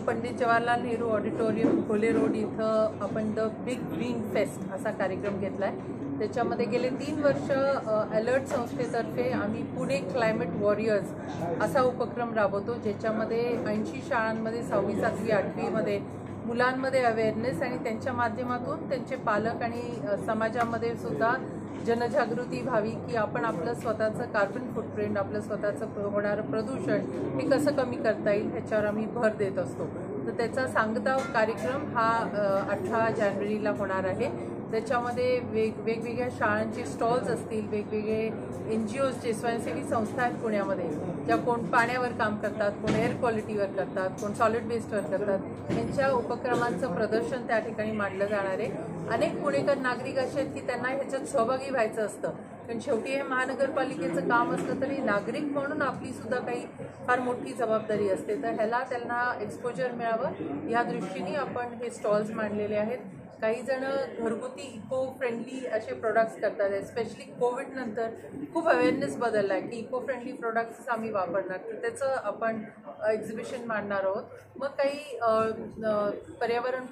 Pandit Jawaharlal Nehru auditorium खोले road इथं आपण द बिग ग्रीन फेस्ट असा कार्यक्रम घेतला आहे। त्याच्यामध्ये गेले 3 वर्ष अलर्ट संस्थेतर्फे आम्ही पुणे क्लायमेट वॉरियर्स असा उपक्रम राबवतो, ज्याच्यामध्ये 80 शाळांमध्ये 6वी 7वी 8वीमध्ये मुलांमध्ये अवेअरनेस आणि त्यांच्या माध्यमातून त्यांचे पालक आणि समाजामध्ये सुद्धा जनजागृती व्हावी की आपण आपलं स्वतःचं कार्बन फुटप्रिंट, आपलं स्वतःचं होणारं प्रदूषण हे कसं कमी करता येईल ह्याच्यावर आम्ही भर देत असतो। तर त्याचा सांगता कार्यक्रम हा 18 जानेवारीला होणार आहे। त्याच्यामध्ये वेगवेगळ्या शाळांचे स्टॉल्स असतील, वेगवेगळे NGOज जे स्वयंसेवी संस्था आहेत पुण्यामध्ये, ज्या कोण पाण्यावर काम करतात, कोण एअर क्वालिटीवर करतात, कोण सॉलिड वेस्टवर करतात, यांच्या उपक्रमांचं प्रदर्शन त्या ठिकाणी मांडलं जाणार आहे। अनेक पुणेकर नागरिक असे आहेत की त्यांना ह्याच्यात सहभागी व्हायचं असतं, पण शेवटी हे महानगरपालिकेचं काम असलं तरी नागरिक म्हणून आपली सुद्धा काही फार मोठी जबाबदारी असते। तर त्यांना एक्सपोजर मिळावं या दृष्टीने आपण हे स्टॉल्स मांडलेले आहेत। काही जण घरगुती इको फ्रेंडली असे प्रोडक्ट्स करतात, एस्पेशली कोविडनंतर खूप अवेअरनेस बदलला आहे की इको फ्रेंडली प्रोडक्ट्स आम्ही वापरणार, तर त्याचं आपण एक्झिबिशन मांडणार आहोत। मग काही पर्यावरण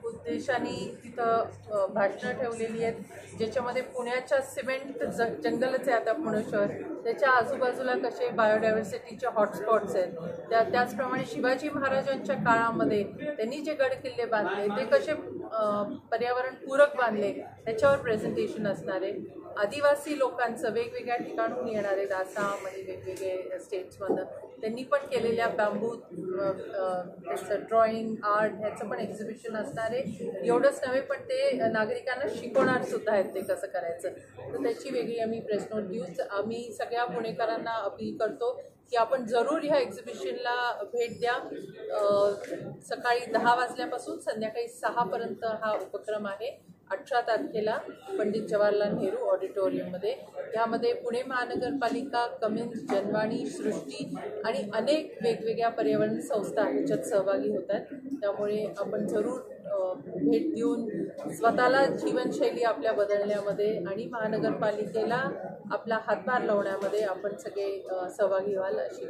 उद्देशाने तिथं भाषणं ठेवलेली आहेत, ज्याच्यामध्ये पुण्याच्या सिमेंट जंगलच आहे आता पुणे शहर, त्याच्या आजूबाजूला कसे बायोडायव्हर्सिटीचे हॉटस्पॉट्स आहेत, त्याचप्रमाणे शिवाजी महाराजांच्या काळामध्ये त्यांनी जे गड किल्ले बांधले ते कसे पर्यावरणपूरक बांधले त्याच्यावर प्रेझेंटेशन असणार आहे। आदिवासी लोकांचं वेगवेगळ्या ठिकाणून येणार आहेत, आसाम आणि वेगवेगळे स्टेट्समधून, त्यांनी पण केलेल्या बांबू त्याचं ड्रॉइंग आर्ट ह्याचं पण एक्झिबिशन असणार आहे। एवढंच नव्हे पण ते नागरिकांना शिकवणार सुद्धा आहेत ते कसं करायचं, तर त्याची वेगळी आम्ही प्रेस नोट देऊच। आम्ही सगळ्या पुणेकरांना अपील करतो की आपण जरूर ह्या एक्झिबिशनला भेट द्या। सकाळी 10 वाजल्यापासून संध्याकाळी 6 पर्यंत हा उपक्रम आहे। 18 तारखेला पंडित जवाहरलाल नेहरू ऑडिटोरियममध्ये। यामध्ये पुणे महानगरपालिका, कमिन्स, जनवाणी, सृष्टी आणि अनेक वेगवेगळ्या पर्यावरण संस्था ह्याच्यात सहभागी होतात। त्यामुळे आपण जरूर भेट देऊन स्वतःला जीवनशैली आपल्या बदलण्यामध्ये आणि महानगरपालिकेला आपला हातभार लावण्यामध्ये आपण सगळे सहभागी व्हाल अशी